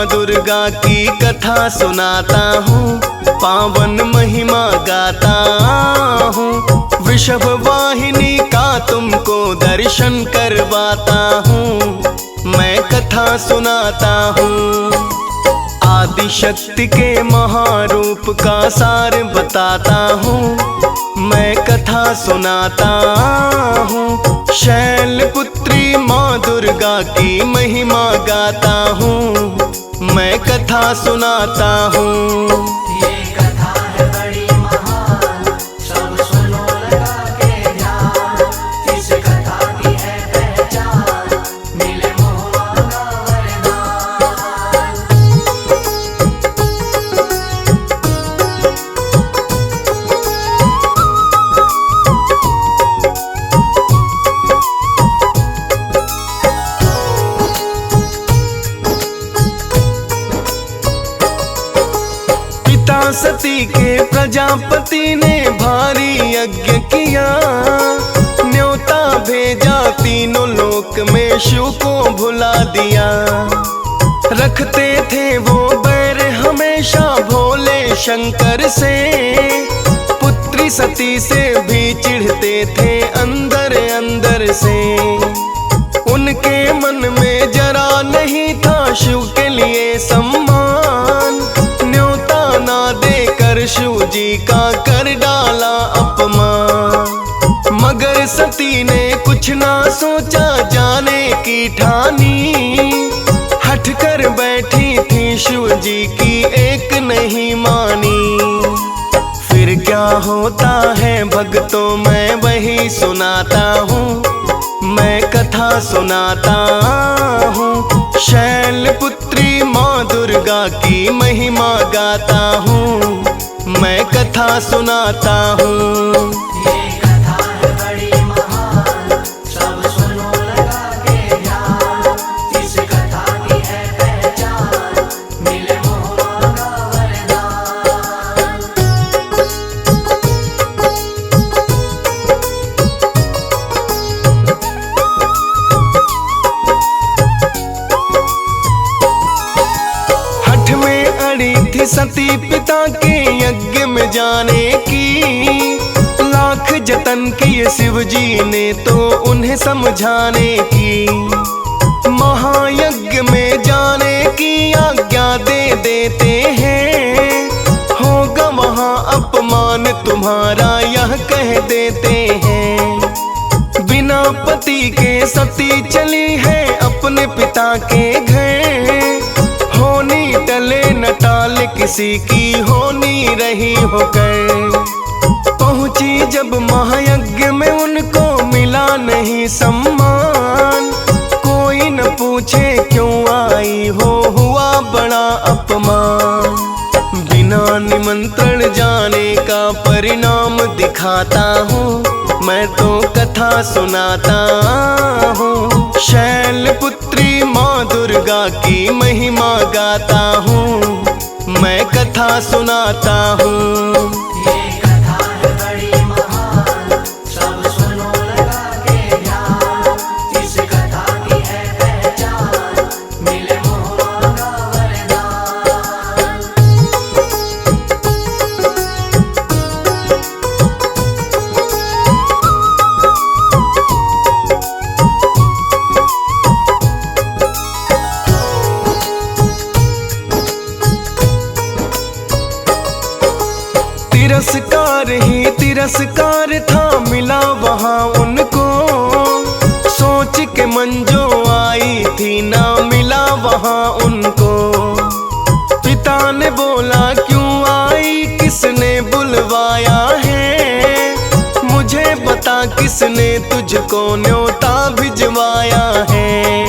माँ दुर्गा की कथा सुनाता हूँ, पावन महिमा गाता हूँ। वृषभ वाहिनी का तुमको दर्शन करवाता हूँ, मैं कथा सुनाता हूँ। आदि शक्ति के महारूप का सार बताता हूँ, मैं कथा सुनाता हूँ। शैलपुत्री माँ दुर्गा की महिमा गाता हूँ, मैं कथा सुनाता हूँ। ये कथा है बड़ी महान, सब सुनो लगा के ध्यान। इस कथा की है पहचान, मिले मोह का वरदान। सती के प्रजापति ने भारी यज्ञ किया, न्योता भेजा तीनों लोक में शिव को भुला दिया। रखते थे वो बैर हमेशा भोले शंकर से, पुत्री सती से भी चिढ़ते थे अंदर अंदर से। उनके मन में जरा नहीं था शिव के लिए सम्मान, ना देकर शिव जी का कर डाला अपमान। मगर सती ने कुछ ना सोचा, जाने की ठानी, हट कर बैठी थी शिव जी की एक नहीं मानी। फिर क्या होता है भक्तों मैं वही सुनाता हूँ, मैं कथा सुनाता हूँ। शैलपुत्री माँ दुर्गा की महिमा गाता हूँ, मैं कथा सुनाता हूँ। ये कथा है बड़ी महान, सब सुनो लगा के ध्यान। इस कथा की है पहचान, मिले मोह का वरदान। सती पिता के यज्ञ में जाने की, लाख जतन किए शिव जी ने तो उन्हें समझाने की। महायज्ञ में जाने की आज्ञा दे देते हैं, होगा वहाँ अपमान तुम्हारा यह कह देते हैं। बिना पति के सती चली है अपने पिता के घर, होनी टले न टाल किसी की होनी रही होकर। पहुंची जब महायज्ञ में उनको मिला नहीं सम्मान, कोई न पूछे क्यों आई हो, हुआ बड़ा अपमान। बिना निमंत्रण जाने का परिणाम दिखाता हूँ, मैं तो कथा सुनाता हूँ। शैलपुत्री माँ दुर्गा की महिमा गाता हूँ, मैं कथा सुनाता हूँ। ये कथा है बड़ी महान, सब सुनो लगा के ध्यान। इस कथा की है पहचान, मिले मोह का वरदान। तिरस्कार ही तिरस्कार था मिला वहाँ उनको, सोच के मन जो आई थी ना मिला वहाँ उनको। पिता ने बोला क्यों आई, किसने बुलवाया है, मुझे बता किसने तुझको न्योता भिजवाया है।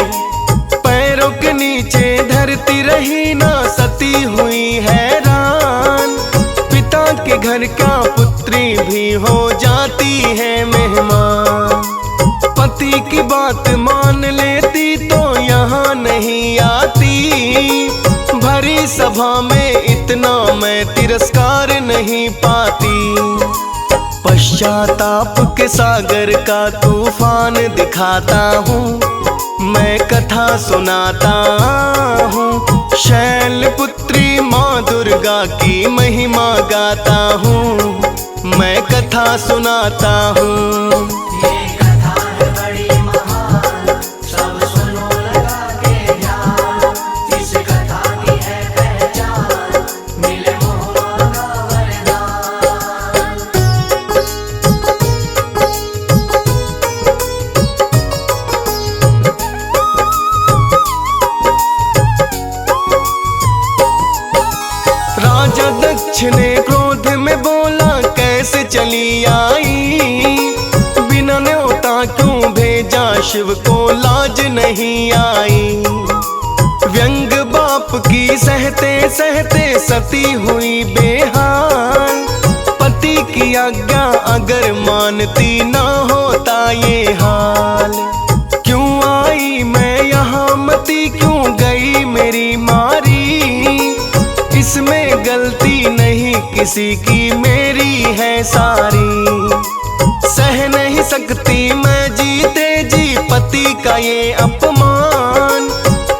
पैरों के नीचे धरती रही ना सती हुई हैरान, के घर का पुत्री भी हो जाती है मेहमान। पति की बात मान लेती तो यहाँ नहीं आती, भरी सभा में इतना मैं तिरस्कार नहीं पाती। पश्चाताप के सागर का तूफान दिखाता हूँ, मैं कथा सुनाता हूँ। दुर्गा की महिमा गाता हूँ, मैं कथा सुनाता हूँ। ये कथा है बड़ी महान, सब सुनो लगा के ध्यान। इस कथा की है पहचान, मिले मोह का वरदान। राजा दक्ष ने क्रोध में बोला, कैसे चली आई, बिना न्योता क्यों भेजा, शिव को लाज नहीं आई। व्यंग बाप की सहते सहते सती हुई बेहाल, पति की आज्ञा अगर मानती ना होता ये हाल। क्यों आई मैं यहाँ मती, क्यों गई मेरी मारी, इसमें गलती नहीं किसी की, मेरी है सारी। सह नहीं सकती मैं जीते जी पति का ये अपमान,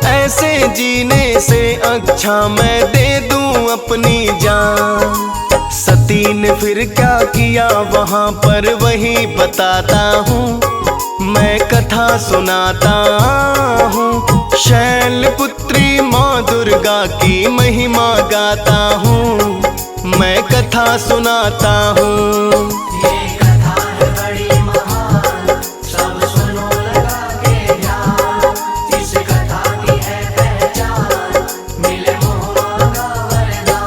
ऐसे जीने से अच्छा मैं दे दूं अपनी जान। सती ने फिर क्या किया वहां पर वही बताता हूँ, मैं कथा सुनाता हूँ। शैलपुत्री माँ दुर्गा की महिमा गाता हूँ, मैं कथा सुनाता हूँ। ये कथा है बड़ी महान, सब सुनो लगा के ध्यान। इस कथा की है पहचान, मिले मोह का वरदान।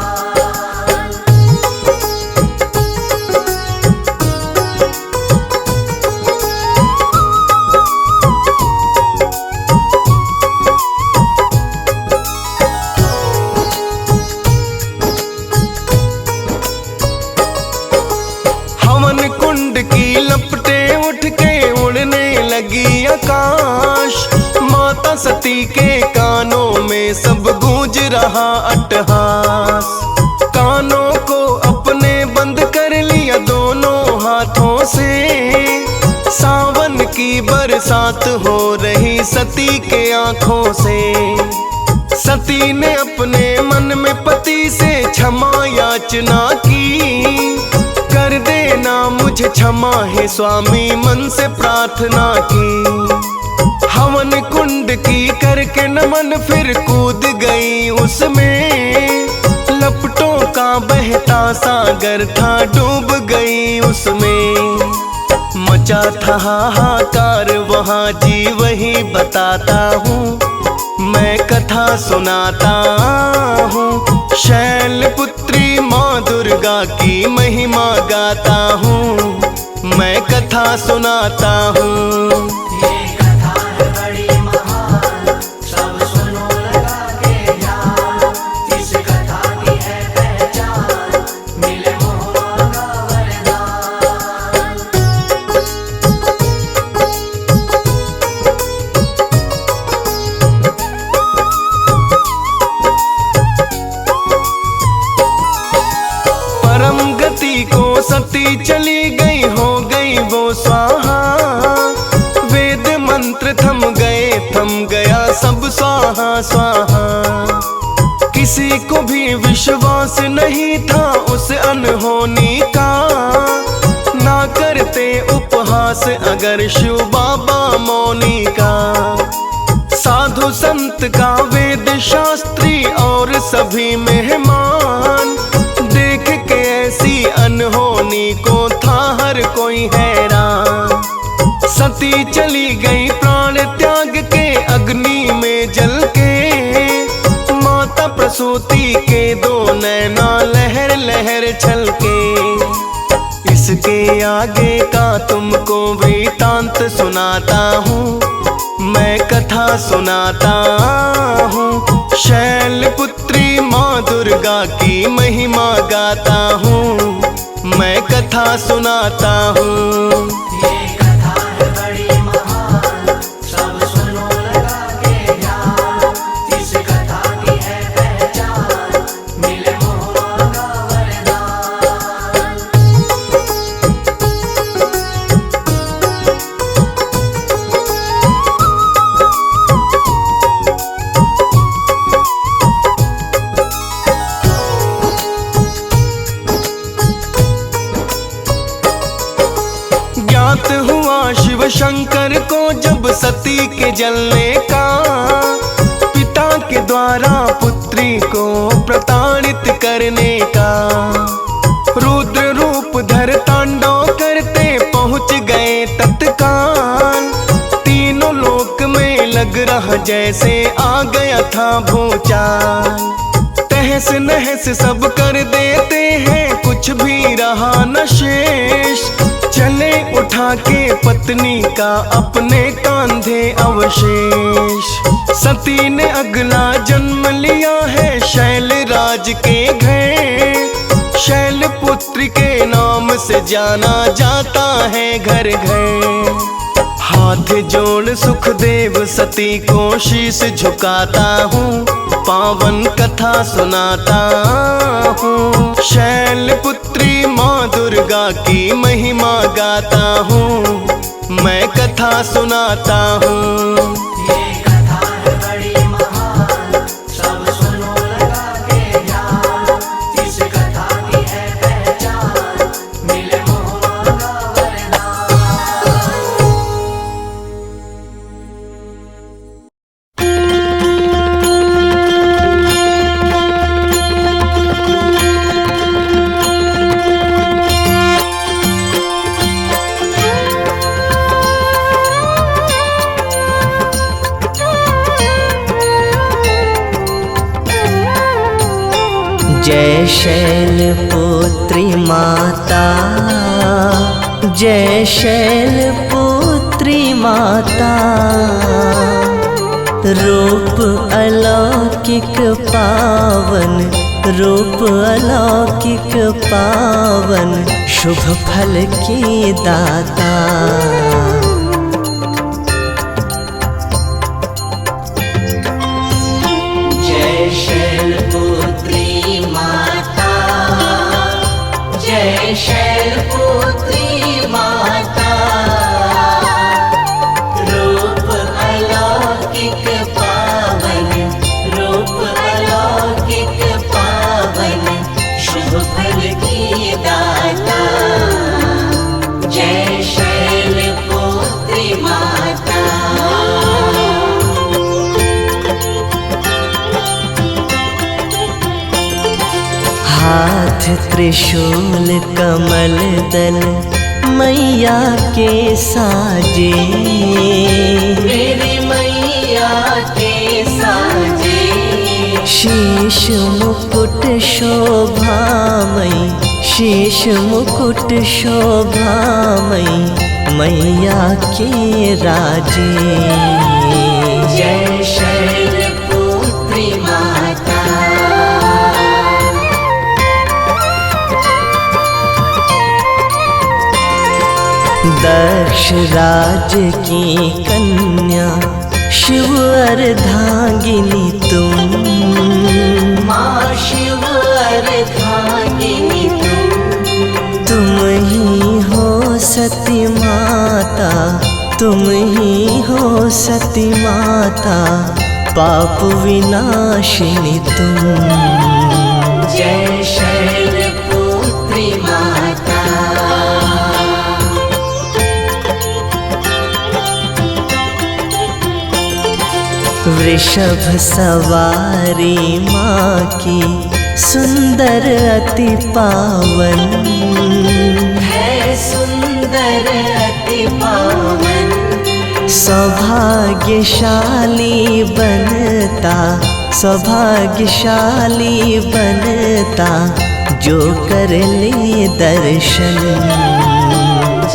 हवन कुंड की लपटे उठ के उड़ने लगी आकाश, माता सती के कानों में सब गूंज रहा अट्टहास। कानों को अपने बंद कर लिया दोनों हाथों से, सावन की बरसात हो रही सती के आंखों से। सती ने अपने मन में पति से क्षमा याचना की, कर देना मुझे क्षमा है स्वामी, मन से प्रार्थना की। हवन कुंड की करके नमन फिर कूद गई उसमें, लपटों का बहता सागर था डूब गई उसमें। मचा था हाहाकार वहाँ जी वही बताता हूँ, मैं कथा सुनाता हूँ। शैलपुत्री माँ दुर्गा की महिमा गाता हूँ, मैं कथा सुनाता हूँ। ये कथा है बड़ी महान, सब सुनो लगा के ध्यान। इस कथा की है पहचान, मिले मोह का वरदान। परम गति को सती चली गई, हो गई वो स्वाहा। वेद मंत्र थम गया सब स्वाहा स्वाहा। किसी को भी विश्वास नहीं था उस अनहोनी का, ना करते उपहास अगर शिव बाबा मौनी का। साधु संत का वेद शास्त्री और सभी मेहमान, देख के ऐसी अनहोनी को था हर कोई हैरान। सती चली गई प्राण त्याग के अग्नि में जल के, माता प्रसूति के दो नैना लहर लहर छलके। इसके आगे का तुमको वृतांत सुनाता हूँ, मैं कथा सुनाता हूँ। शैलपुत्री माँ दुर्गा की महिमा गाता हूँ, मैं कथा सुनाता हूँ। ये कथा है बड़ी महान, सब सुनो लगा के ध्यान। इस कथा की है पहचान, मिले मोह का वरदान। शिव शंकर को जब सती के जलने का, पिता के द्वारा पुत्री को प्रताड़ित करने का, रुद्र रूप धर तांडव करते पहुंच गए तत्काल। तीनों लोक में लग रहा जैसे आ गया था भूचाल। तहस नहस सब कर देते हैं, कुछ भी रहा न शेष। चले उठा के पत्नी का अपने कांधे अवशेष। सती ने अगला जन्म लिया है शैलराज के घर। शैलपुत्री के नाम से जाना जाता है घर घर। हाथ जोड़ सुखदेव सती को शीश झुकाता हूँ, पावन कथा सुनाता हूँ। शैलपुत्री माँ दुर्गा की महिमा गाता हूँ, मैं कथा सुनाता हूँ। ये कथा है बड़ी महान, सब सुनो लगा के ध्यान। इस कथा की है पहचान, मिले मोह मांगा वरदान। जय शैलपुत्री माता, जय शैलपुत्री माता। रूप अलौकिक पावन, रूप अलौकिक पावन, शुभ फल की दाता। जय शैलपुत्री माता, जय शैलपुत्री माता। रूप अलौकिक पावन, रूप अलौकिक पावन, शुभ फल की दाता। जय शैलपुत्री माता। हाथ त्रिशूल कमल दल मैया के साजे। मेरी मैया के साजे। शीश मुकुट शोभामयी, शीश मुकुट शोभामयी, मैया के राजे। जय शैलपुत्री माता। दक्ष राज की कन्या शिव अर्धांगिनी तुम। माँ शिव अर्धांगिनी तुम ही हो सती माता, तुम ही हो सती माता, पाप विनाशिनी तुम। जय शैलपुत्री माता। वृषभ सवारी माँ की सुंदर अति पावन। है सुंदर अति पावन। सौभाग्यशाली बनता, सौभाग्यशाली बनता, जो कर ले दर्शन।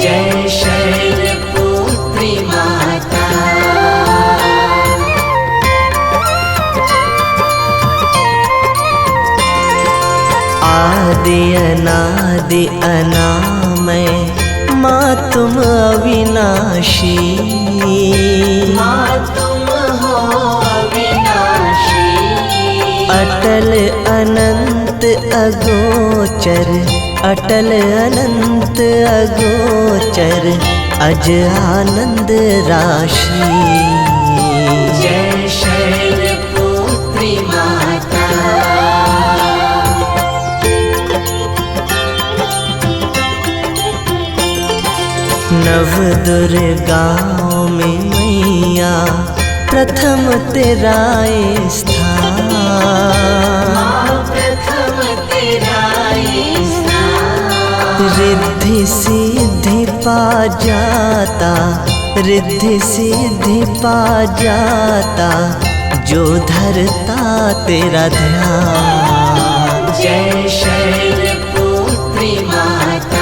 जय शैलपुत्री माता। आदि अनादि अनामय माँ तुम अविनाशी। माँ तुम हो अविनाशी। अटल अनंत अगोचर, अटल अनंत अगोचर, अज आनंद राशि। जय शैलपुत्री माता। नव दुर्गाओं में मैया प्रथम तेरा स्थान। प्रथम तेरा स्थान। रिद्धि सिद्धि पा जाता, रिद्धि सिद्धि पा जाता जो धरता तेरा ध्यान। जय शैलपुत्री माता।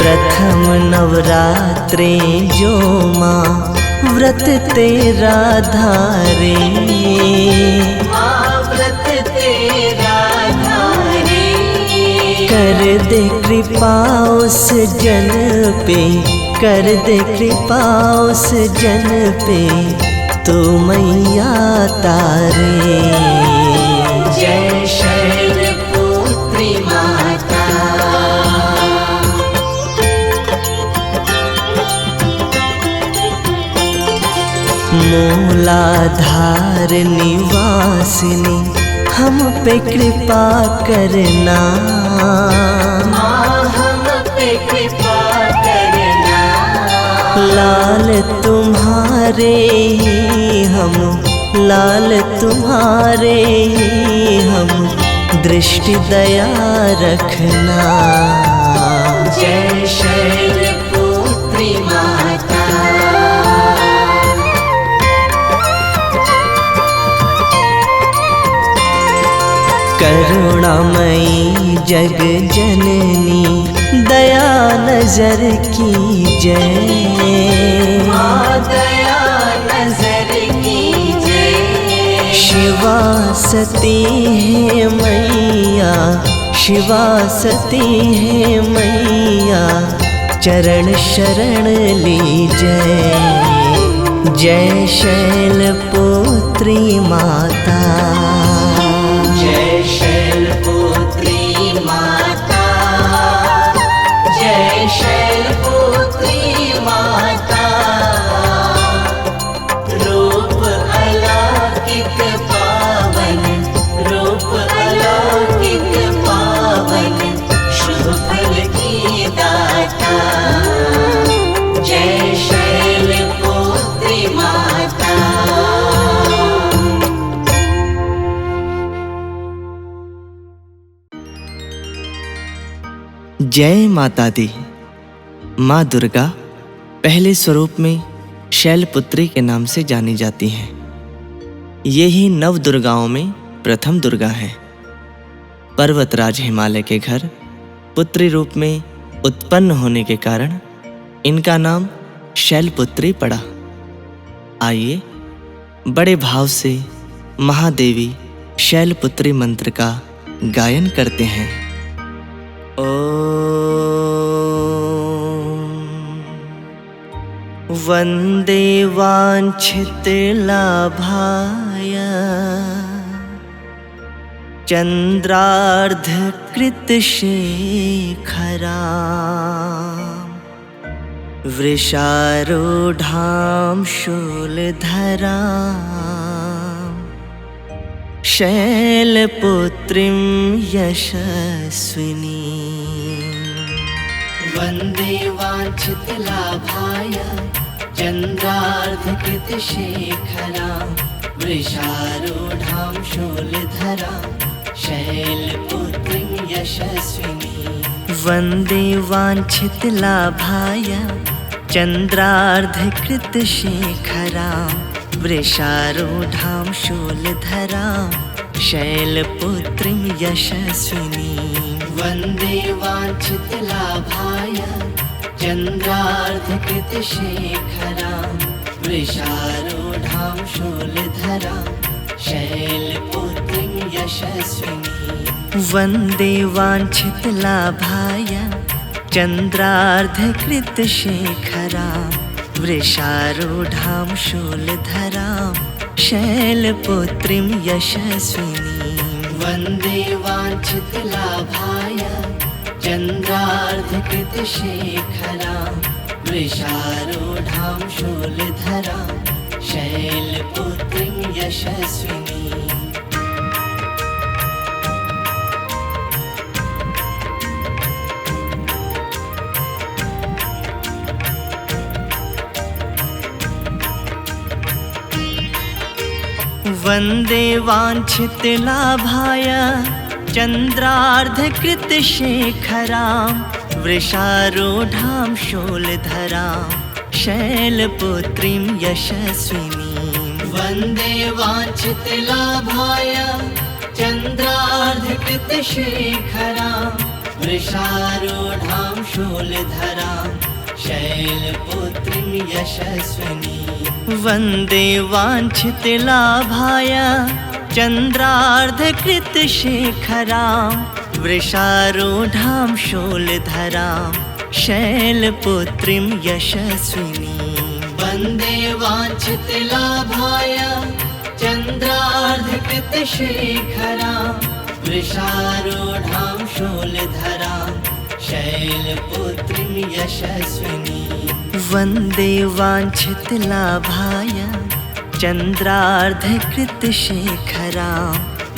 प्रथम नवरात्रे जो माँ व्रत तेरा धारे, व्रत तेरा धारे। कर दे कृपा उस जन पे, कर दे कृपा उस जन पे तू मैया तारे। जय शैलपुत्री माता। मूलाधार निवासिनी हम पे कृपा करना, हम पे कृपा करना। लाल तुम्हारे ही हम, लाल तुम्हारे ही हम दृष्टि दया रखना। जय शैलपुत्री माता। करुणामयी जग जननी दया नजर की जय। दया नजर की जय। शिवा सती है मैया, शिवा सती है मैया चरण शरण लीजय। जय शैलपुत्री माता। जय शैलपुत्री माता। जय शैलपुत्री माता। रूप अलौकिक पावन, रूप अलौकिक पावन, शुभ फल की दाता। जय शैलपुत्री माता। जय माता दी। माँ दुर्गा पहले स्वरूप में शैलपुत्री के नाम से जानी जाती हैं। ये ही नव दुर्गाओं में प्रथम दुर्गा है। पर्वतराज हिमालय के घर पुत्री रूप में उत्पन्न होने के कारण इनका नाम शैलपुत्री पड़ा। आइए बड़े भाव से महादेवी शैलपुत्री मंत्र का गायन करते हैं। वंदे वांछित लाभाय चंद्रार्ध कृत शेखरा वृषारूढ़ां शूलधरा शैलपुत्रीं यशस्विनी। वंदे वांछित लाभाय चंद्रार्धकृत शेखरा वृषारूढ़ां शूलधरा शैलपुत्रीं यशस्विनी। वंदे वांछित लाभाय चंद्रार्धकृत शेखरा वृषारूढ़ां शूलधरां शैलपुत्रीं यशस्विनी। वंदे वांछित लाभाय चंद्रार्धकृत शेखरा वृषारूढ़ां शूलधरा शैलपुत्रीं यशस्विनी। वंदे वांछित लाभाय चंद्रार्धकृत शेखरा वृषारूढ़ां शूलधरां शैलपुत्रीं यशस्विनी। वंदे वांछित लाभाय चंद्रार्धकृत शेखरा वृषारूढ़ां शूलधरा शैलपुत्रीं यशस्विनी। वन्दे वाञ्छितलाभाय चन्द्रार्धकृतशेखरां वृषारूढां शूलधरां शैलपुत्रीं यशस्विनीं। वन्दे वाञ्छितलाभाय चन्द्रार्धकृतशेखरां वृषारूढां शूलधरां शैलपुत्रीं यशस्विनीं। वन्दे वाञ्छितलाभाय चन्द्रार्धकृतशेखरां वृषारूढां शूलधरां शैलपुत्रीं यशस्विनीं। वन्दे वाञ्छितलाभाय चन्द्रार्धकृतशेखरां वृषारूढां शूलधरां शैलपुत्रीं यशस्विनीं। वन्दे वाञ्छितलाभाय चन्द्रार्धकृतशेखरां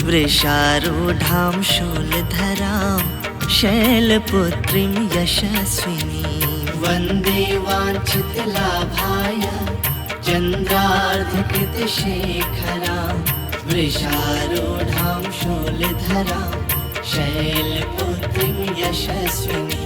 वृषारूढां शूलधरां शैलपुत्रीं यशस्विनीं। वन्दे वाञ्छितलाभाय चन्द्रार्धकृतशेखरां वृषारूढां शूलधरां शैलपुत्रीं यशस्विनीं।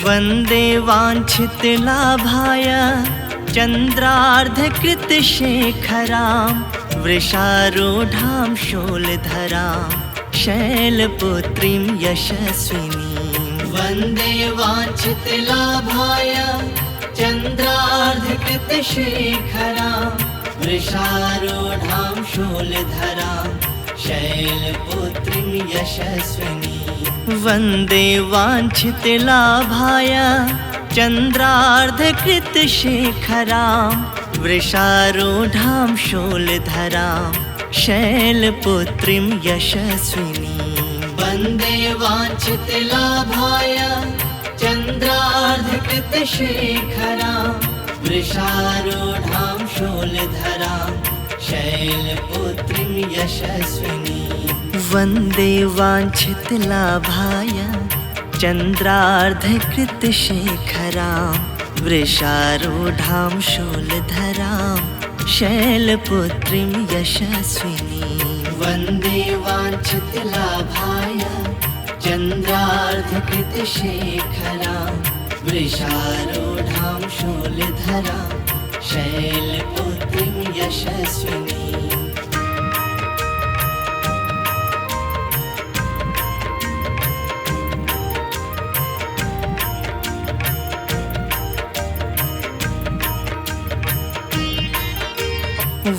वन्दे वाञ्छितलाभाय चन्द्रार्धकृतशेखरां वृषारूढां शूलधरां शैलपुत्रीं यशस्विनीं। वन्दे वाञ्छितलाभाय चन्द्रार्धकृतशेखरां वृषारूढां शूलधरां शैलपुत्रीं यशस्विनीं। वन्दे वाञ्छितलाभाय चन्द्रार्धकृतशेखरां वृषारूढां शूलधरां शैलपुत्रीं यशस्विनीं। वन्दे वाञ्छितलाभाय चन्द्रार्धकृतशेखरां वृषारूढां शूलधरां शैलपुत्रीं यशस्विनीं। वन्दे वाञ्छितलाभाय चन्द्रार्धकृतशेखरां वृषारूढां शूलधरां शैलपुत्रीं यशस्विनीं। वन्दे वाञ्छितलाभाय चन्द्रार्धकृतशेखरां वृषारूढां शूलधरां शैलपुत्रीं यशस्विनीं।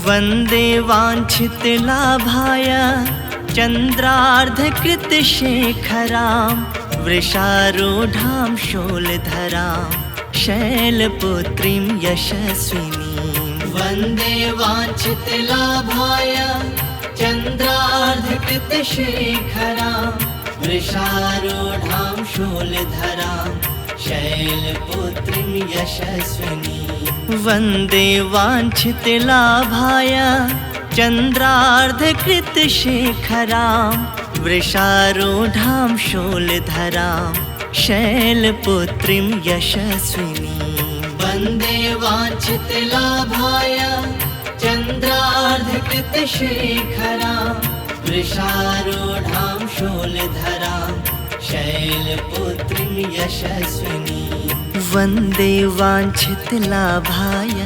वन्दे वाञ्छितलाभाय चन्द्रार्धकृतशेखरां वृषारूढां शूलधरां शैलपुत्रीं यशस्विनीं। वन्दे वाञ्छितलाभाय चन्द्रार्धकृतशेखरां वृषारूढां शूलधरां शैलपुत्रीं यशस्विनीं। वन्दे वाञ्छितलाभाय चन्द्रार्धकृतशेखरां वृषारूढां शूलधरां शैलपुत्रीं यशस्विनीं। वन्दे वाञ्छितलाभाय चन्द्रार्धकृतशेखरां वृषारूढां शूलधरां शैलपुत्रीं यशस्विनीं। वन्दे वाञ्छितलाभाय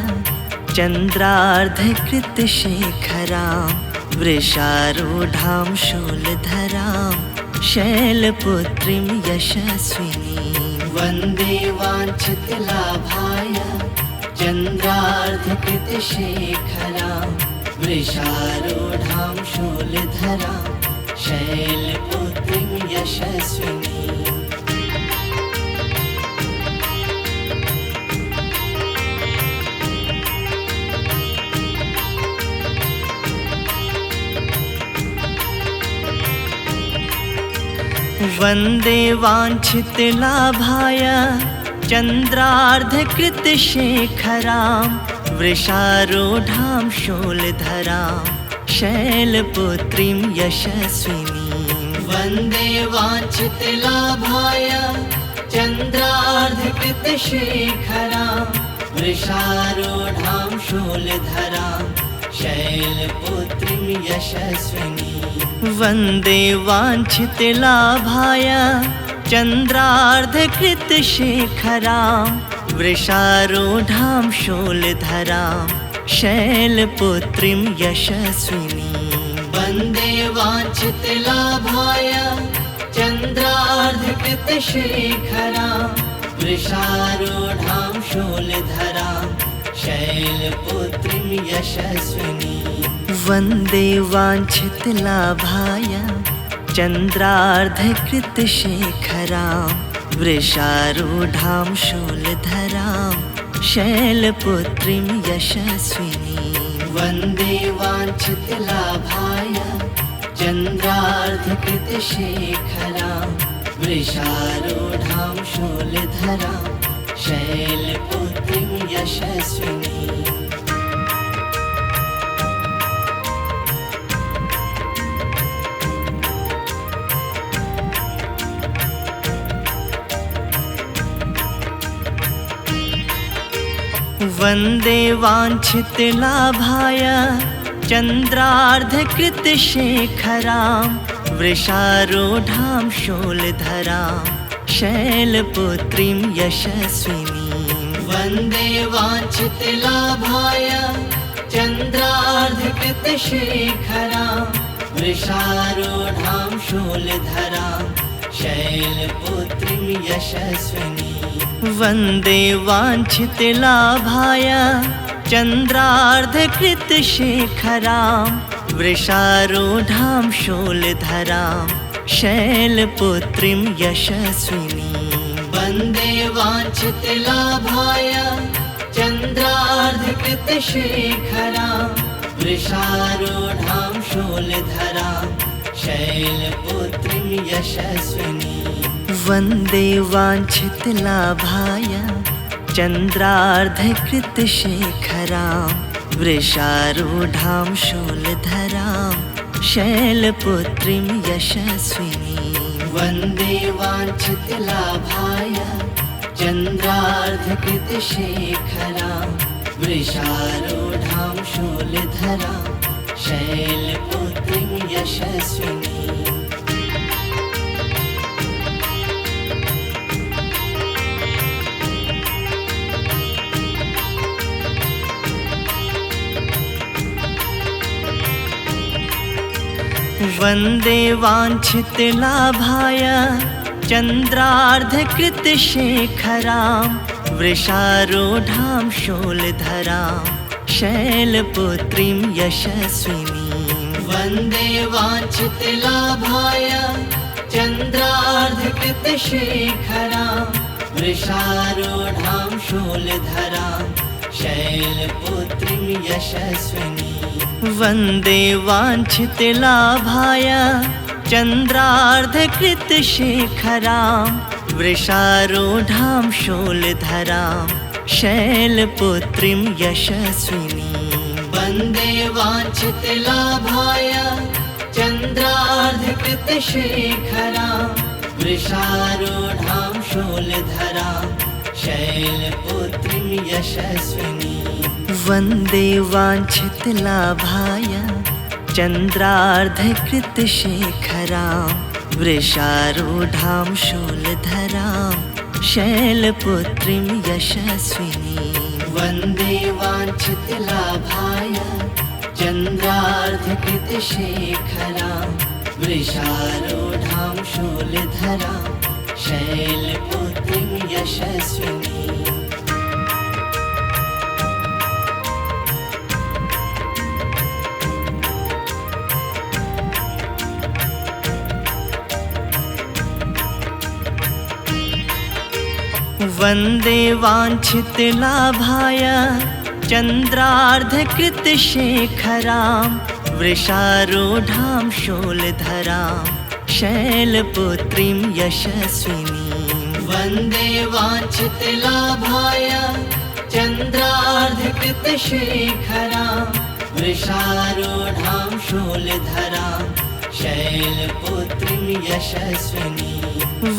चन्द्रार्धकृतशेखरां वृषारूढां शूलधरां शैलपुत्रीं यशस्विनीं। वन्दे वाञ्छितलाभाय चन्द्रार्धकृतशेखरां वृषारूढां शूलधरां शैलपुत्रीं यशस्विनीं। वन्दे वाञ्छितलाभाय चन्द्रार्धकृतशेखरां वृषारूढां शूलधरां शैलपुत्रीं यशस्विनीं। वन्दे वाञ्छितलाभाय चन्द्रार्धकृतशेखरां वृषारूढां शूलधरां शैलपुत्रीं यशस्विनीं। वन्दे वाञ्छितलाभाय चन्द्रार्धकृतशेखरां वृषारूढां शूलधरां शैलपुत्रीं यशस्विनीं। वन्दे वाञ्छितलाभाय चन्द्रार्धकृतशेखरां वृषारूढां शूलधरां शैलपुत्रीं यशस्विनीं। वन्दे वाञ्छितलाभाय चन्द्रार्धकृतशेखरां वृषारूढां शूलधरां शैलपुत्रीं यशस्विनीं। वन्दे वाञ्छितलाभाय चन्द्रार्धकृतशेखरां वृषारूढां शूलधरां शैलपुत्रीं यशस्विनीं। वन्दे वाञ्छितलाभाय चन्द्रार्धकृतशेखरां वृषारूढां शूलधरां शैलपुत्रीं यशस्विनीं। वन्दे वाञ्छितलाभाय चन्द्रार्धकृतशेखरां वृषारूढां शूलधरां शैलपुत्रीं यशस्विनीं। वन्दे वाञ्छितलाभाय चन्द्रार्धकृतशेखरां वृषारूढां शूलधरां शैलपुत्रीं यशस्विनीं। वन्दे वाञ्छितलाभाय चन्द्रार्धकृतशेखरां वृषारूढां शूलधरां शैलपुत्रीं यशस्विनीं। वन्दे वाञ्छितलाभाय चन्द्रार्धकृतशेखरां वृषारूढां शूलधरां शैलपुत्रीं यशस्विनीं। वन्दे वाञ्छितलाभाय चन्द्रार्धकृतशेखरां वृषारूढां शूलधरां शैलपुत्रीं यशस्विनीं। वन्दे वाञ्छितलाभाय चन्द्रार्धकृतशेखरां वृषारूढां शूलधरां शैलपुत्रीं यशस्विनीं। वन्दे वाञ्छितलाभाय चन्द्रार्धकृतशेखरां वृषारूढां शूलधरां शैलपुत्रीं यशस्विनीं। वन्दे वाञ्छितलाभाय चन्द्रार्धकृतशेखरां वृषारूढां शूलधरां शैलपुत्रीं यशस्विनीं। वन्दे वाञ्छितलाभाय चन्द्रार्धकृतशेखरां वृषारूढां शूलधरां शैलपुत्रीं यशस्विनीं। वन्दे वाञ्छितलाभाय चन्द्रार्धकृतशेखरां वृषारूढां शूलधरां शैलपुत्रीं यशस्विनीं। वन्दे वाञ्छितलाभाय चन्द्रार्धकृतशेखरां वृषारूढां शूलधरां शैलपुत्रीं यशस्विनीं। वन्दे वाञ्छितलाभाय चन्द्रार्धकृतशेखरां वृषारूढां शूलधरां शैलपुत्रीं यशस्विनीं। वन्दे वाञ्छितलाभाय चन्द्रार्धकृतशेखरां वृषारूढां शूलधरां शैलपुत्रीं यशस्विनी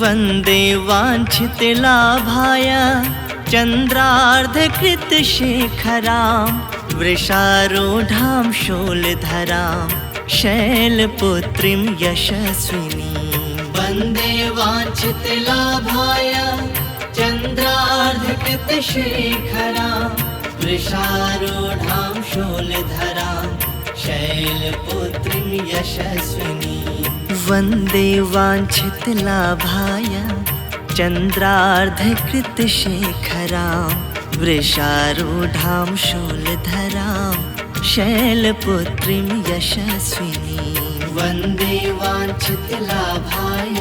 वन्दे वाञ्छितलाभाय चन्द्रार्धकृतशेखरां वृषारूढां शूलधरां शैलपुत्रीं यशस्विनी वन्दे वाञ्छितलाभाय चन्द्रार्धकृतशेखरां वृषारूढां शूलधरां शैलपुत्रीं यशस्विनी वन्दे वाञ्छितलाभाय चन्द्रार्धकृतशेखरां वृषारूढां शूलधरां शैलपुत्रीं यशस्विनी वन्दे वाञ्छितलाभाय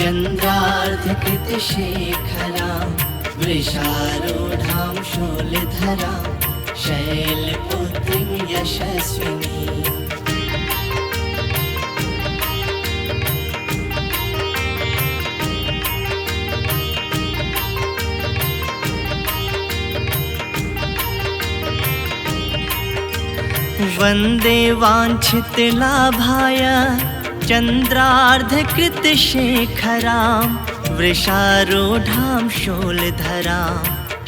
चन्द्रार्धकृतशेखरां वृषारूढां शूलधरां शैलपुत्रीं यशस्विनी वन्दे वाञ्छितलाभाय चन्द्रार्धकृतशेखरां वृषारूढां शूलधरां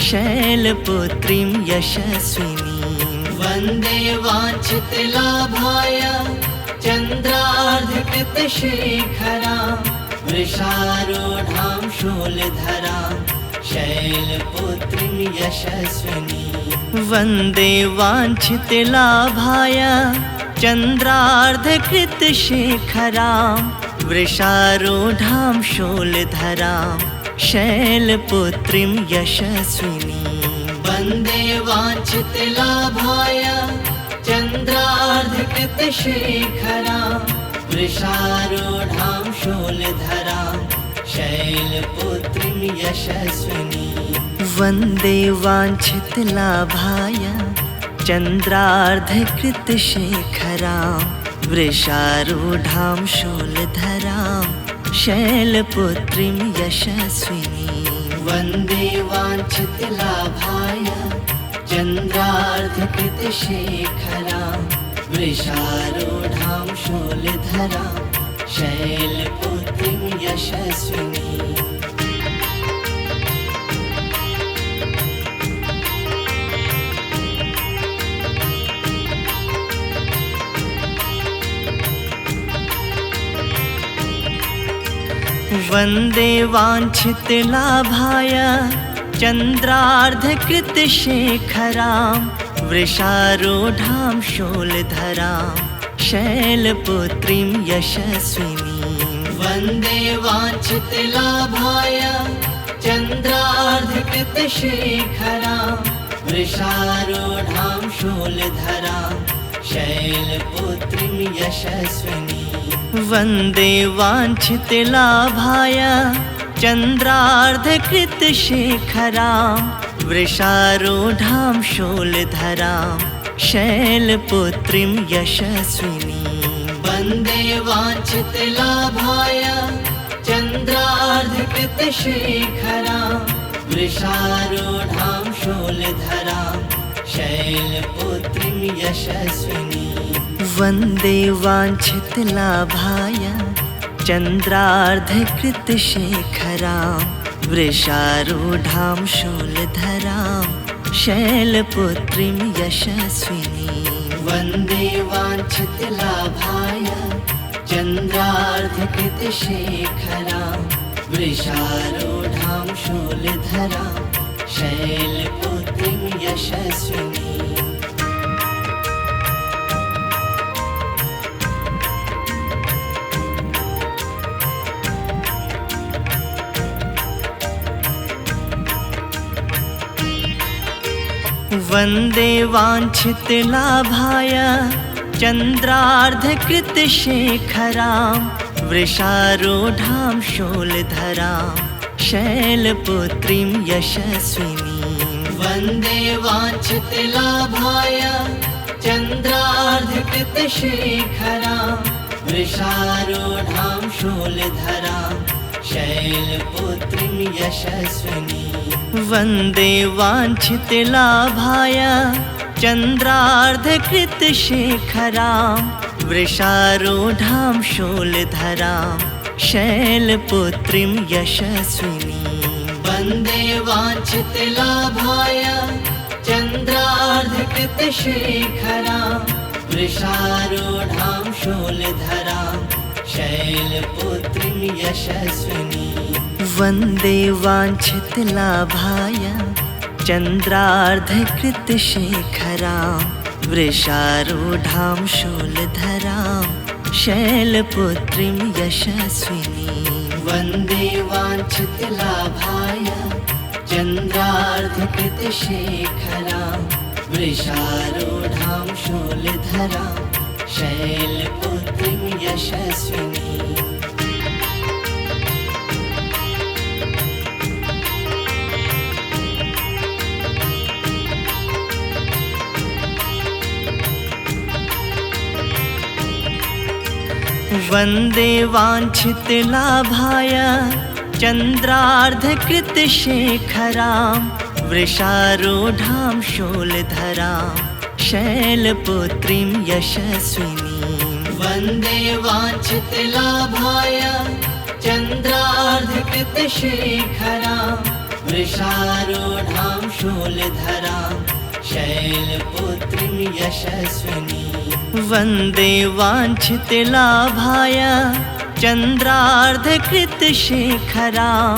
शैलपुत्रीं यशस्विनी वन्दे वाञ्छितलाभाय चन्द्रार्धकृतशेखरां वृषारूढां शूलधरां शैलपुत्रीं यशस्विनी वन्दे वाञ्छितलाभाय चन्द्रार्धकृतशेखरां वृषारूढां शूलधरां शैलपुत्रीं यशस्विनी वन्दे वाञ्छितलाभाय चन्द्रार्धकृतशेखरां वृषारूढां शूलधरां शैलपुत्रीं यशस्विनी वन्दे वाञ्छितलाभाय चन्द्रार्धकृतशेखरां वृषारूढां शूलधरां शैलपुत्रीं यशस्विनी वन्दे वाञ्छितलाभाय चन्द्रार्धकृतशेखरां वृषारूढां शूलधरां शैलपुत्रीं यशस्विनी वन्दे वाञ्छितलाभाय चन्द्रार्धकृतशेखरां वृषारूढां शूलधरां शैलपुत्रीं यशस्विनी वन्दे वाञ्छितलाभाय चन्द्रार्धकृतशेखरां वृषारूढां शूलधरां शैलपुत्रीं यशस्विनी वन्दे वाञ्छितलाभाय चन्द्रार्धकृतशेखरां वृषारूढां शूलधरां शैलपुत्रीं यशस्विनी वन्दे वाञ्छितलाभाय चन्द्रार्धकृतशेखरां वृषारूढां शूलधरां शैलपुत्रीं यशस्विनी वन्दे वाञ्छितलाभाय चन्द्रार्धकृतशेखरां वृषारूढां शूलधरां शैलपुत्रीं यशस्विनी वन्दे वाञ्छितलाभाय चन्द्रार्धकृतशेखरां वृषारूढां शूलधरां शैलपुत्रीं यशस्विनी वन्दे वाञ्छितलाभाय चन्द्रार्धकृतशेखरां वृषारूढां शूलधरां शैलपुत्रीं यशस्विनी वन्दे वाञ्छितलाभाय चन्द्रार्धकृतशेखरां वृषारूढां शूलधरां शैलपुत्रीं यशस्विनी वन्दे वाञ्छितलाभाय चन्द्रार्धकृत शेखरां वृषारूढां शूलधरां शैलपुत्रीं यशस्विनीं वन्दे वाञ्छितलाभाय चन्द्रार्धकृतशेखरां वृषारूढां शूलधरां शैलपुत्रीं यशस्विनीं वन्दे वाञ्छितलाभाय चन्द्रार्धकृत शेखरां वृषारूढां शूलधरां शैलपुत्रीं यशस्विनीं वन्दे वाञ्छितलाभाय चन्द्रार्धकृतशेखरां वृषारूढां शूलधरां शैलपुत्रीं यशस्विनीं वन्दे वाञ्छितलाभाय चन्द्रार्धकृत शेखरां वृषारूढां शूलधरां शैलपुत्रीं यशस्विनीं वन्दे वाञ्छितलाभाय चन्द्रार्धकृतशेखरां वृषारूढां शूलधरां शैलपुत्रीं यशस्विनीं वन्दे वाञ्छितलाभाय चन्द्रार्धकृत शेखरां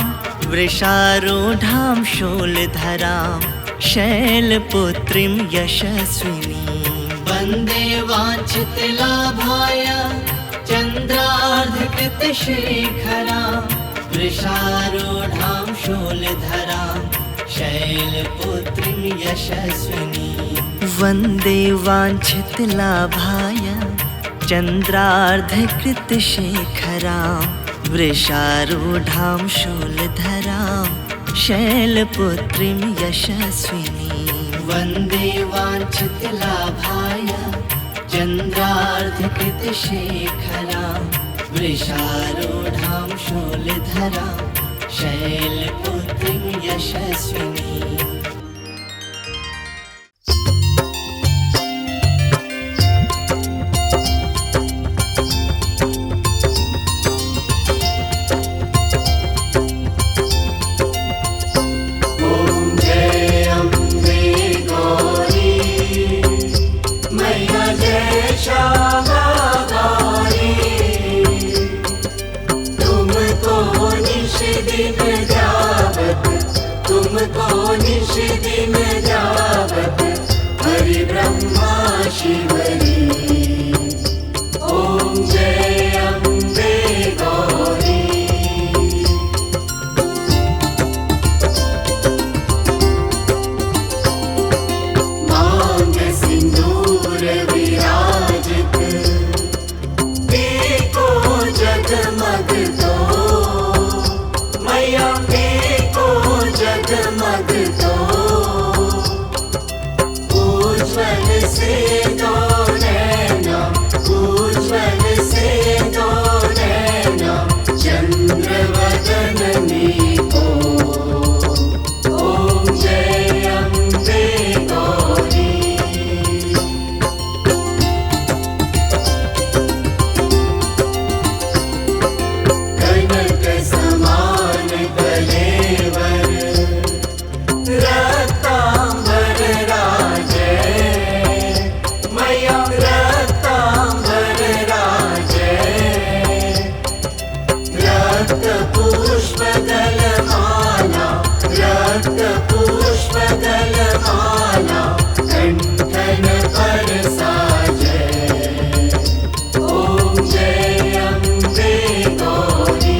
वृषारूढां शूलधरां शैलपुत्रीं यशस्विनीं वन्दे वाञ्छितलाभाय चन्द्रार्धकृतशेखरां वृषारूढां शूलधरां शैलपुत्रीं यशस्विनीं वन्दे वाञ्छितलाभाय चन्द्रार्धकृत शेखरां वृषारूढां शूलधरां शैलपुत्रीं यशस्विनीं वन्दे वाञ्छितलाभाय चन्द्रार्धकृतशेखरां वृषारूढां शूलधरां शैलपुत्रीं यशस्विनीं तुमको निश दिन जावत हरि ब्रह्मा शिवरी ओम जय अम्बे गौरी मांग सिंदूर विराजित देखो जगमग तो मैया जगमग तो उज्ज्वल से दो नैना उज्ज्वल से दो नैना चंद्र वदननी को ओम जय अम्बे गौरी कनक समान कलेवर रत्तांबर राजे मैया रत्तांबर राजे रक्त पुष्प दलमाला रक्त पुष्प दलमाला कंठन पर साजे ओम जय अम्बे गौरी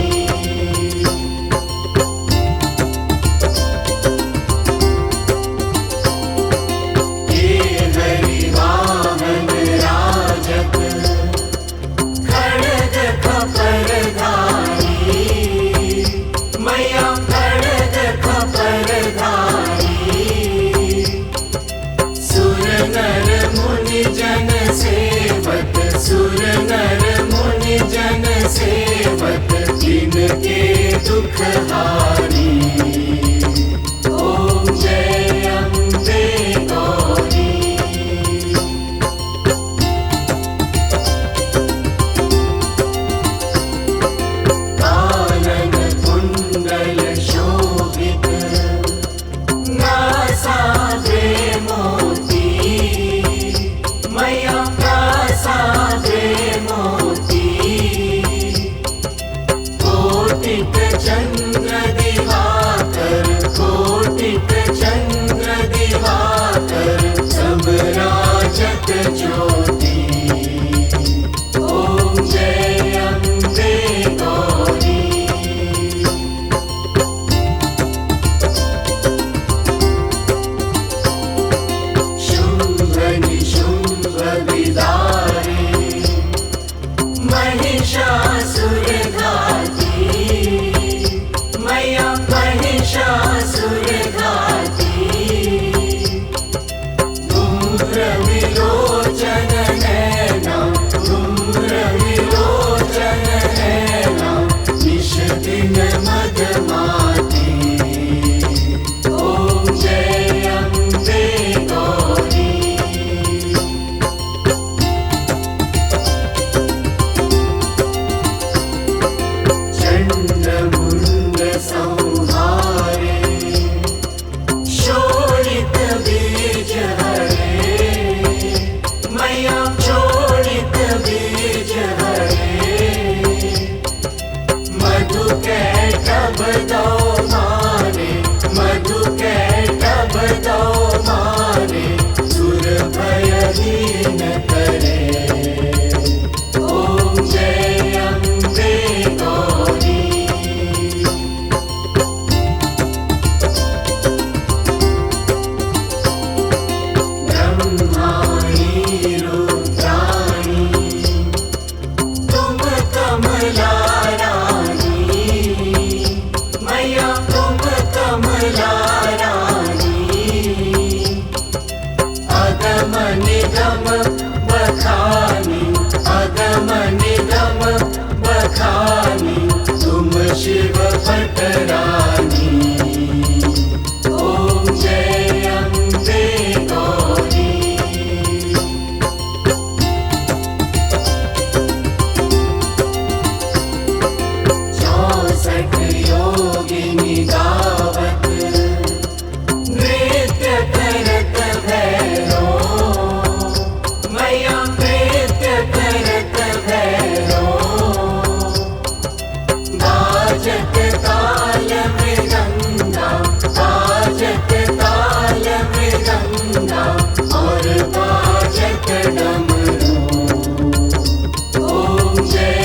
जन सेवक सुर नर मुनि जन सेवक जिनके दुख हारी ओम जय अम्बे गौरी अमृत ज्योति। ओम जय अम्बे गौरी। शुंभ निशुंभ विदारे महिषासुर घाती। मैया महिषासुर घाती। धूम्र विलोचन नैना, धूम्र विलोचन नैना, निश दिन मदमाती। ओम जय अम्बे गौरी। चंडमुंड संहारे शोणित बीज हरे। मैया शोणित बीज हरे। मधु कैटभ दो मारे, मधु कैटभ दो मारे, सुर भयहीन करे। ओम जय अम्बे गौरी। ब्रह्माणी रुद्राणी तुम कमला रानी। मैया तुम कमला रानी। अगम निगम बखानी, अगम निगम बखानी, तुम शिव पटरानी। ओम जय अम्बे गौरी। चौसठ योगिनी गावत नृत्य करत भैरो। मैया नृत्य करत भैरो। बाजत ताल मृदंगा, बाजत ताल मृदंगा, और बाजत डमरू। ओम जय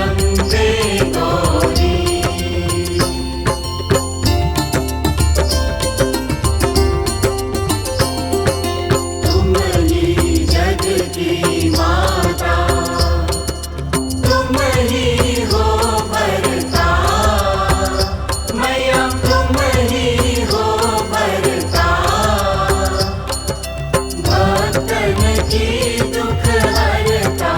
अम्बे गौरी। तुम ही जग की माता, तुम ही हो भरता। मैया तुम ही हो भरता। भक्तन की दुख हरता,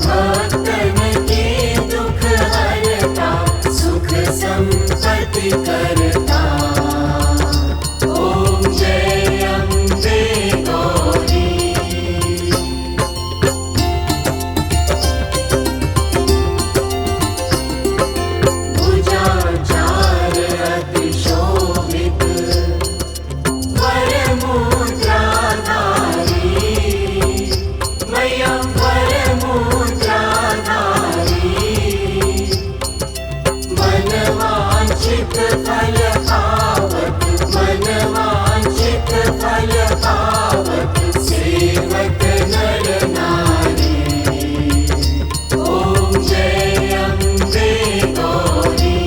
भक्तन की दुख हरता, सुख संपत्ति करता। ओम जय अम्बे गौरी। भुजाचार अति शोभित वरमुद्राधारी। मैया वरमुद्राधारी। मनवांछित फल पावत, मनवांछित फल पावत, सेवक नर नारी। ओम जय अम्बे गौरी।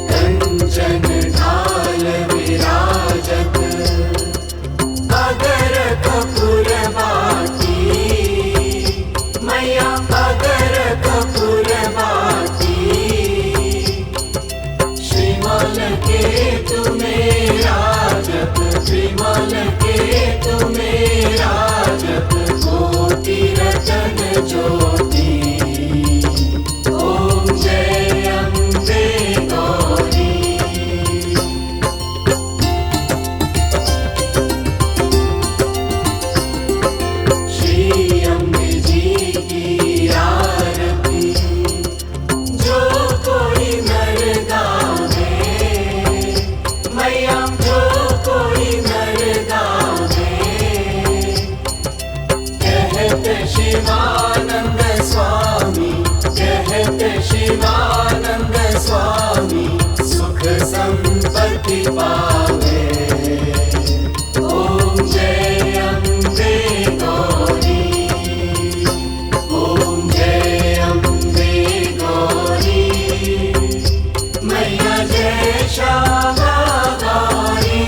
कंचन ढाल विराजत अगर कपूर बाती। मैया अगर कपूर बाती। श्रीमल के तुम्हें राजत, श्रीमल के तुम्हें राजत, कोटि रतन ज्योति। ओम जय अम्बे गौरी। श्री अम्बे जी की आरती जो कोई नर गावे। मुक्ति पावे। ओम जय अम्बे गौरी, ओम जय अम्बे गौरी, मैया जय श्यामा गौरी।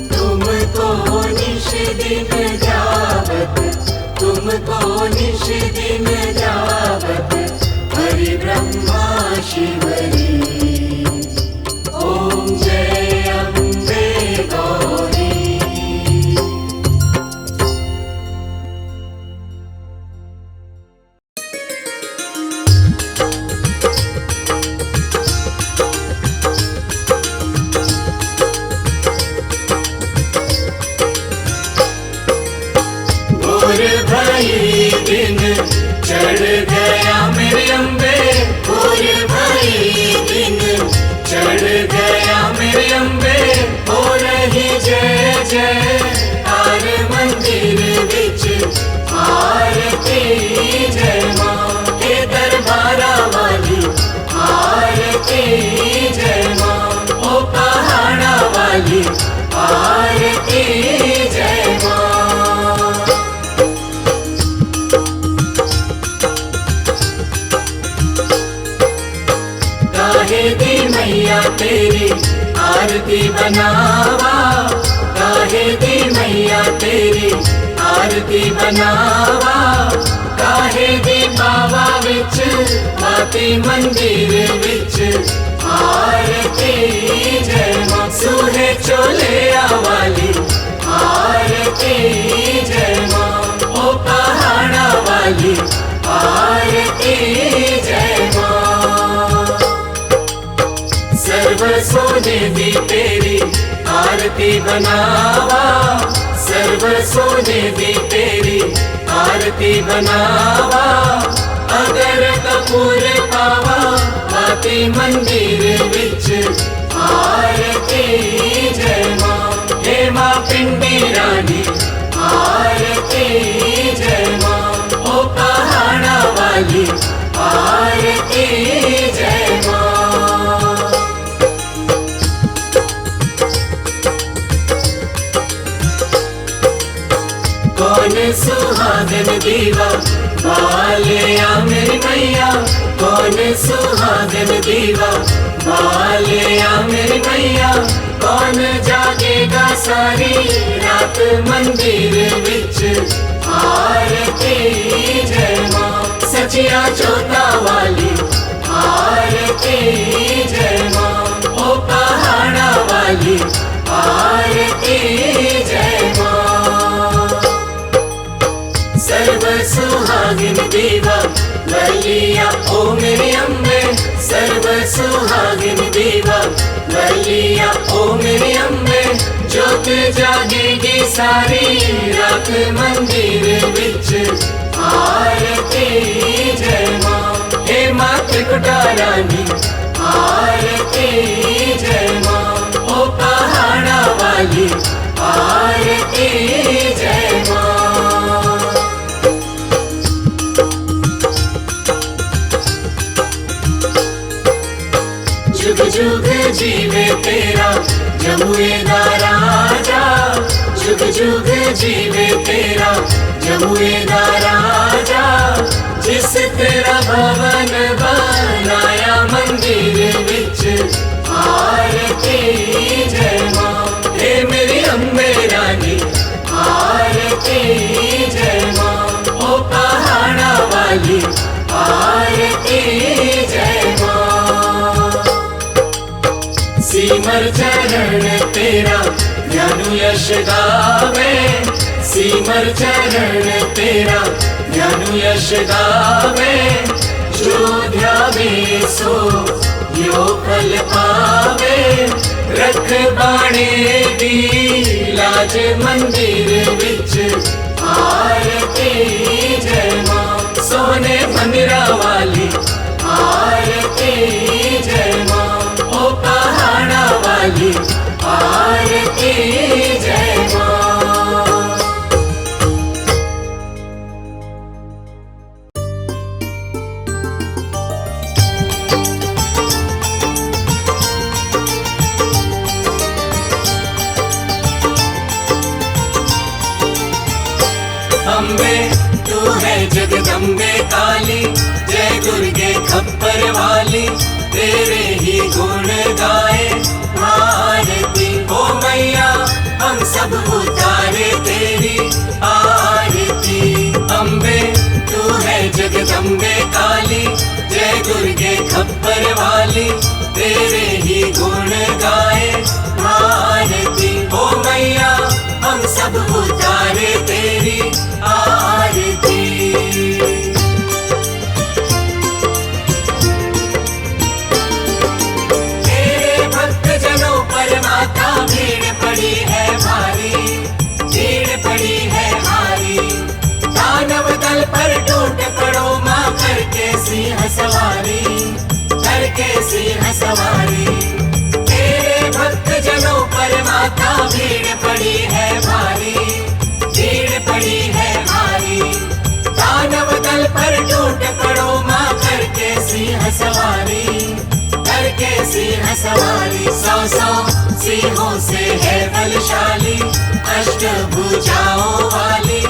तुमको निश दिन जावत, तुमको निश दिन जावत, हरि ब्रह्मा शिवरी। ओम जय अम्बे गौरी। भोर भई दिन चढ़ गया मेरे अम्बे, भोर भई दिन चढ़ गया मेरे अम्बे। हो रही जय जय तार मंदिर विच आरती, जय माँ के दरबारा वाली आरती, जय माँ ओ पहाड़ा वाली आरती, जय माँ। काहे दी मैया तेरी आरती बनावा, काहे दी मैया तेरी आरती बनावा। काहे दी बावा विच माती मंदिर विच आरती, जय माँ सूहे चोले वाली आरती, जय माँ ओ पहाड़ा वाली आरती, जय माँ। सर्व सोने दी तेरी आरती बनावा, सर्व सोने दी तेरी आरती बनावा। अगर कपूर पावा माती मंदिर विच आरती, जय माँ हे माँ पिंडी रानी आरती, जय माँ ओ पहाड़ा वाली आरती, जय माँ। कौन सुहागन दीवा बालिया मेरी मैया, कौन सुहागन दीवा बालिया मेरी मैया। कौन जागेगा सारी रात मंदिर विच आरती, जय माँ सचिया चौथा वाली आरती, जय माँ ओ पहाड़ा वाली आरती, जय माँ। सर्व सुहागिन दीवा बलिया ओ मेरी अम्बे, सर्व सुहागिन दीवा बलिया ओ मेरी अम्बे। ज्योत जागेगी सारी रात मंदिर विच आरती, जय माँ हे माँ त्रिकुटा रानी आरती, जय माँ ओ पहाड़ा वाली आरती, जय माँ। जुग जुग जीवे तेरा जमुए दा राजा, जुग जुग जीवे तेरा जमुए दा राजा। जिस तेरा भवन बनाया मंदिर विच आरती, जय माँ हे मेरी अम्बे रानी आरती, जय माँ ओ पहाड़ा वाली आरती, जय माँ। सीमर चरण तेरा ज्ञानु यश गावे, सीमर चरण तेरा ज्ञानु यश गावे। जो ध्यावे सो यो फल पावे, रख बाणे दी लाज मंदिर विच आरती, जय माँ सोने मंदिरा वाली आरती, जय माँ ओ पहाड़ा वाली आरती, जय माँ। अम्बे तू है जगदम्बे काली, जय दुर्गे खप्पर वाली, तेरे ही गुण गाए भारती। ओ मैया हम सब उतारे तेरी आरती। अम्बे तू है जगदम्बे काली, जय दुर्गे खप्पर वाली, तेरे ही गुण गाए भारती। ओ मैया हम सब उतारे तेरी आरती। तेरे भक्त जनों पर माता भीड़ पड़ी है भारी, भीड़ पड़ी है भारी। दानव दल पर टूट पड़ो माँ, करके सिंह सवारी, करके सिंह सवारी। तेरे भक्त जनों पर माता भीड़ पड़ी है भारी, भीड़ पड़ी है भारी। दानव दल पर टूट पड़ो माँ, करके सिंह सवारी, करके सिंह सवारी। सौ सौ सिंहों से है बलशाली, अष्टभुजाओं वाली,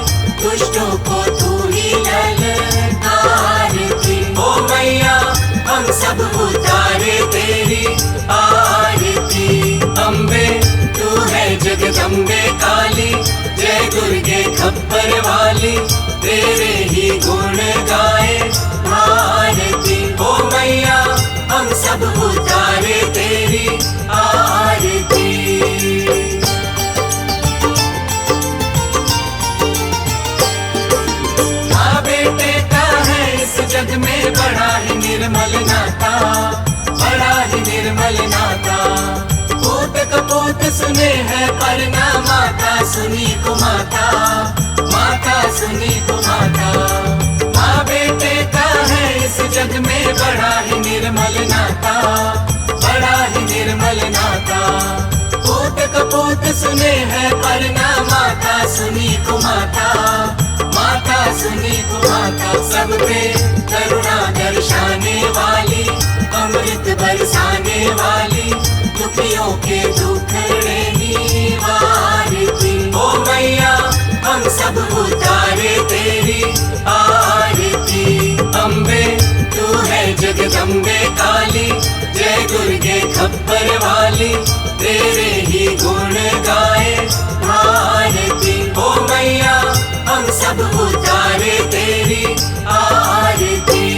दुष्टों को तू ही ललकारती। ओ मैया हम सब उतारे तेरी आरती। अम्बे तू है जगदम्बे काली, जय दुर्गे खप्पर वाली, तेरे ही गुण गाए भारती। ओ मैया हम सब उतारे तेरी आरती। माँ बेटे का है इस जग में बड़ा ही निर्मल नाता, बड़ा ही निर्मल नाता। पूत कपूत सुने है पर ना माता सुनी को माता, माता सुनी को माता। माँ बेटे का है इस जग में बड़ा ही निर्मल नाता, बड़ा ही निर्मल नाता। पूत कपूत सुने है पर ना माता सुनी को माता, माता सुनी को माता। सब पे करुणा दर्शाने वाली, अमृत बरसाने वाली, दुखियों के दुखड़े निवारती। ओ मैया हम सब उतारे तेरी आरती। अम्बे तू है जगदम्बे काली, जय दुर्गे खप्पर वाली, तेरे ही गुण गाए भारती। ओ मैया हम सब उतारे तेरी आरती।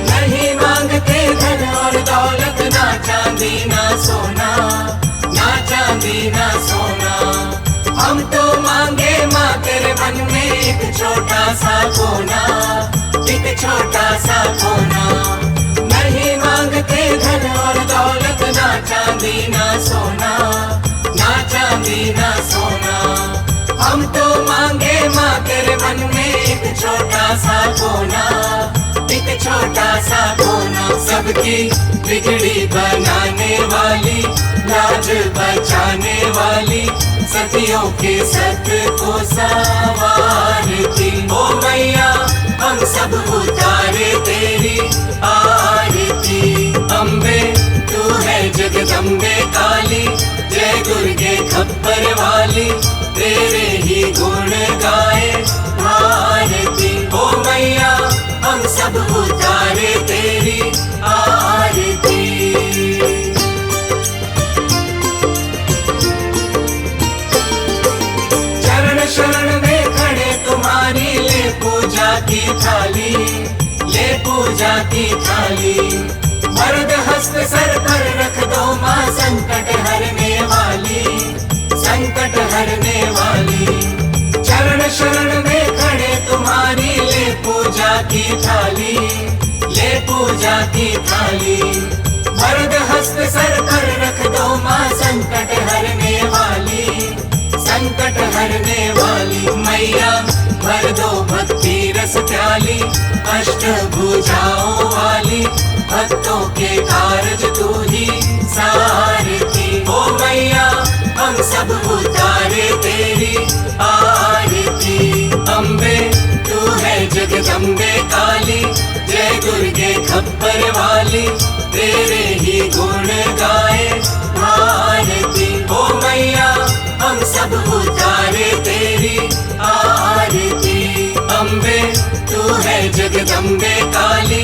नहीं मांगते धन और दौलत, ना चांदी ना सोना, ना चांदी ना सोना। हम तो मांगे माँ तेरे मन में एक छोटा सा कोना, एक छोटा सा कोना। नहीं मांगते धन और दौलत, ना चांदी ना सोना, ना चांदी ना सोना। हम तो मांगे माँ तेरे मन में एक छोटा सा कोना, एक छोटा सा कोना। सबकी बिगड़ी बनाने वाली, लाज बचाने वाली, सतियों के सत को संवारती। ओ मैया हम सब उतारे तेरी आरती। अम्बे तू है जगदम्बे काली, जय दुर्गे खप्पर वाली, तेरे ही गुण गाए भारती। ओ मैया हम सब उतारे तेरी आरती। चरण शरण में खड़े तुम्हारी, ले पूजा की थाली, ले पूजा की थाली। वरद हस्त सर पर रख दो माँ, संकट हरने वाली, संकट हरने वाली। चरण शरण में खड़े तुम्हारी, ले पूजा की थाली, ले पूजा की थाली। वरद हस्त सर पर रख दो माँ, संकट हरने वाली, संकट हरने वाली। मैया भर दो भक्ति रस प्याली, अष्टभुजाओं वाली, भक्तों के कारज तू ही सारथी। ओ मैया हम सब उतारे तेरी आरती। अम्बे तू है जगदम्बे काली, जय दुर्गे खप्पर वाली, तेरे ही गुण गाए भारती। सब उतारे तेरी आरती। अम्बे तू है जगदम्बे काली,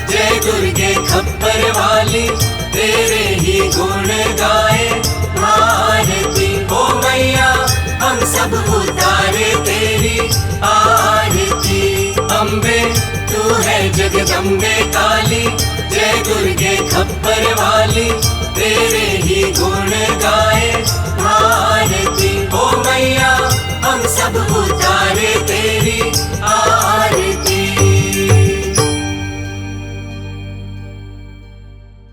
जय दुर्गे खप्पर वाली, तेरे ही गुण गाए भारती। ओ मैया हम सब उतारे तेरी आरती। अम्बे तू है जगदम्बे काली, जय दुर्गे खप्पर वाली, तेरे ही गुण